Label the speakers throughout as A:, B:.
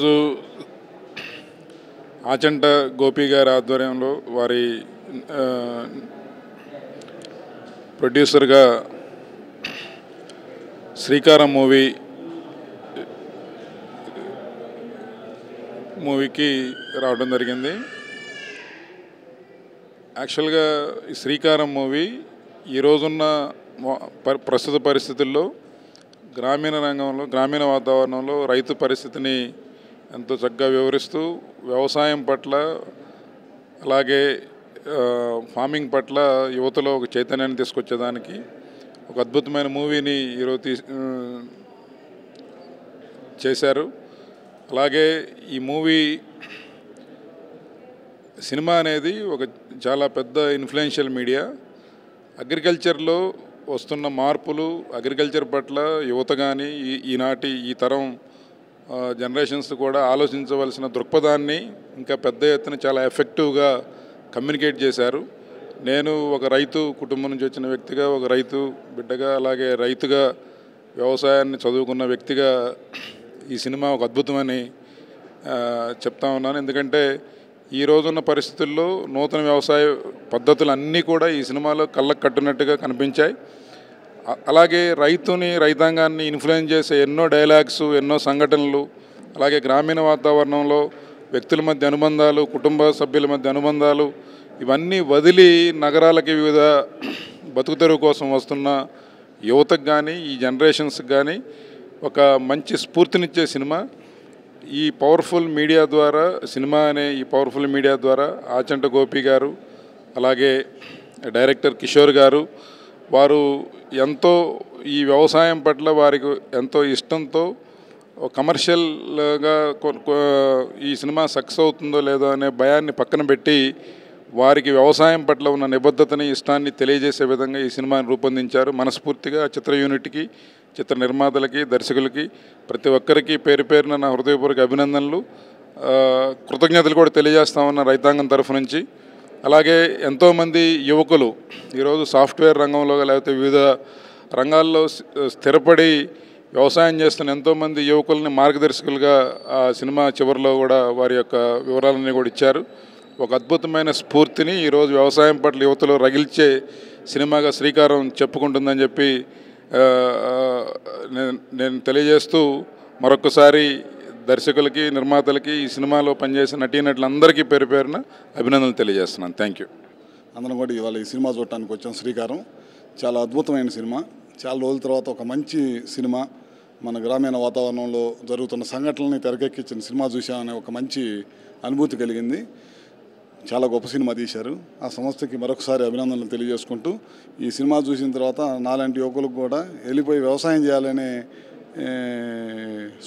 A: ఈరోజు ఆచంట గోపి గారి ఆధ్వర్యంలో వారి ప్రొడ్యూసర్గా శ్రీకారం మూవీకి రావడం జరిగింది. యాక్చువల్గా ఈ శ్రీకారం మూవీ ఈరోజున్న ప్రస్తుత పరిస్థితుల్లో గ్రామీణ రంగంలో, గ్రామీణ వాతావరణంలో రైతు పరిస్థితిని ఎంతో చక్కగా వివరిస్తూ వ్యవసాయం పట్ల, అలాగే ఫార్మింగ్ పట్ల యువతలో ఒక చైతన్యాన్ని తీసుకొచ్చేదానికి ఒక అద్భుతమైన మూవీని ఈరోజు చేశారు. అలాగే ఈ సినిమా అనేది ఒక చాలా పెద్ద ఇన్ఫ్లుయెన్షియల్ మీడియా. అగ్రికల్చర్లో వస్తున్న మార్పులు, అగ్రికల్చర్ పట్ల యువత కానీ ఈనాటి ఈ తరం జనరేషన్స్ కూడా ఆలోచించవలసిన దృక్పథాన్ని ఇంకా పెద్ద ఎత్తున చాలా ఎఫెక్టివ్గా కమ్యూనికేట్ చేశారు. నేను ఒక రైతు కుటుంబం నుంచి వచ్చిన వ్యక్తిగా, ఒక రైతు బిడ్డగా, అలాగే రైతుగా వ్యవసాయాన్ని చదువుకున్న వ్యక్తిగా ఈ సినిమా ఒక అద్భుతమని చెప్తా ఉన్నాను. ఎందుకంటే ఈ రోజున్న పరిస్థితుల్లో నూతన వ్యవసాయ పద్ధతులు అన్నీ కూడా ఈ సినిమాలో కళ్ళకు కట్టినట్టుగా కనిపించాయి. అలాగే రైతాంగాన్ని ఇన్ఫ్లుయెన్స్ చేసే ఎన్నో డైలాగ్స్, ఎన్నో సంఘటనలు, అలాగే గ్రామీణ వాతావరణంలో వ్యక్తుల మధ్య అనుబంధాలు, కుటుంబ సభ్యుల మధ్య అనుబంధాలు, ఇవన్నీ వదిలి నగరాలకి వివిధ బతుకుతెరువు కోసం వస్తున్న యువతకు కానీ, ఈ జనరేషన్స్కి కానీ ఒక మంచి స్ఫూర్తినిచ్చే సినిమా. ఈ పవర్ఫుల్ మీడియా ద్వారా, సినిమా అనే ఈ పవర్ఫుల్ మీడియా ద్వారా ఆచంట గోపి గారు, అలాగే డైరెక్టర్ కిషోర్ గారు, వారు ఎంతో ఈ వ్యవసాయం పట్ల వారికి ఎంతో ఇష్టంతో కమర్షియల్గా ఈ సినిమా సక్సెస్ అవుతుందో లేదో అనే భయాన్ని పక్కన పెట్టి వారికి వ్యవసాయం పట్ల ఉన్న నిబద్ధతని, ఇష్టాన్ని తెలియజేసే విధంగా ఈ సినిమాని రూపొందించారు. మనస్ఫూర్తిగా చిత్ర యూనిట్కి, చిత్ర నిర్మాతలకి, దర్శకులకి, ప్రతి ఒక్కరికి పేరు పేరున నా హృదయపూర్వక అభినందనలు, కృతజ్ఞతలు కూడా తెలియజేస్తామన్న రైతాంగం తరఫు నుంచి. అలాగే ఎంతోమంది యువకులు ఈరోజు సాఫ్ట్వేర్ రంగంలో, లేకపోతే వివిధ రంగాల్లో స్థిరపడి వ్యవసాయం చేస్తున్న ఎంతోమంది యువకుల్ని మార్గదర్శకులుగా ఆ సినిమా చివరిలో కూడా వారి యొక్క వివరాలన్నీ కూడా ఇచ్చారు. ఒక అద్భుతమైన స్ఫూర్తిని ఈరోజు వ్యవసాయం పట్ల యువతలో రగిల్చే సినిమాగా శ్రీకారం చెప్పుకుంటుందని చెప్పి నేను తెలియజేస్తూ మరొకసారి దర్శకులకి, నిర్మాతలకి, ఈ సినిమాలో పనిచేసిన నటీనటులందరికీ పేరు పేరున అభినందనలు తెలియజేస్తున్నాను. Thank you.
B: అందరం కూడా ఇవాళ ఈ సినిమా చూడటానికి వచ్చాం. శ్రీకారం చాలా అద్భుతమైన సినిమా. చాలా రోజుల తర్వాత ఒక మంచి సినిమా, మన గ్రామీణ వాతావరణంలో జరుగుతున్న సంఘటనల్ని తెరకెక్కించిన సినిమా చూసామనే ఒక మంచి అనుభూతి కలిగింది. చాలా గొప్ప సినిమా తీశారు. ఆ సంస్థకి మరొకసారి అభినందనలు తెలియజేసుకుంటూ, ఈ సినిమా చూసిన తర్వాత నాలాంటి యువకులకు కూడా వెళ్ళిపోయి వ్యవసాయం చేయాలనే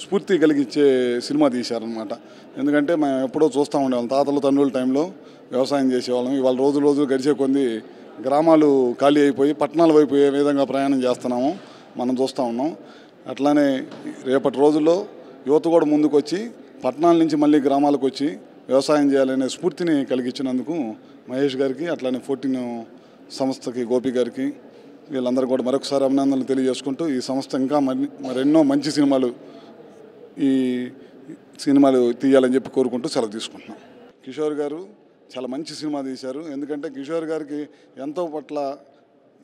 B: స్ఫూర్తి కలిగించే సినిమా తీశారనమాట. ఎందుకంటే మేము ఎప్పుడో చూస్తూ ఉండేవాళ్ళం, తాతలు తండ్రుల టైంలో వ్యవసాయం చేసేవాళ్ళం. ఇవాళ రోజు గడిచే కొద్ది గ్రామాలు ఖాళీ అయిపోయి పట్టణాల వైపు ఏ విధంగా ప్రయాణం చేస్తున్నామో మనం చూస్తూ ఉన్నాం. అట్లానే రేపటి రోజుల్లో యువత కూడా ముందుకు వచ్చి పట్టణాల నుంచి మళ్ళీ గ్రామాలకు వచ్చి వ్యవసాయం చేయాలనే స్ఫూర్తిని కలిగించినందుకు మహేష్ గారికి, అట్లానే 14 సంస్థకి గోపి గారికి, వీళ్ళందరూ కూడా మరొకసారి అభినందనలు తెలియజేసుకుంటూ, ఈ సంస్థ ఇంకా మరెన్నో మంచి సినిమాలు తీయాలని చెప్పి కోరుకుంటూ సెలవు తీసుకుంటున్నాం. కిషోర్ గారు చాలా మంచి సినిమా తీశారు. ఎందుకంటే కిషోర్ గారికి ఎంతో పట్ల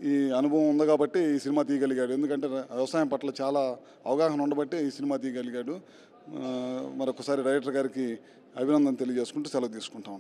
B: ఈ అనుభవం ఉంది కాబట్టి ఈ సినిమా తీయగలిగాడు. ఎందుకంటే వ్యవసాయం పట్ల చాలా అవగాహన ఉండబట్టి ఈ సినిమా తీయగలిగాడు. మరొకసారి డైరెక్టర్ గారికి అభినందన తెలియజేసుకుంటూ సెలవు తీసుకుంటాం.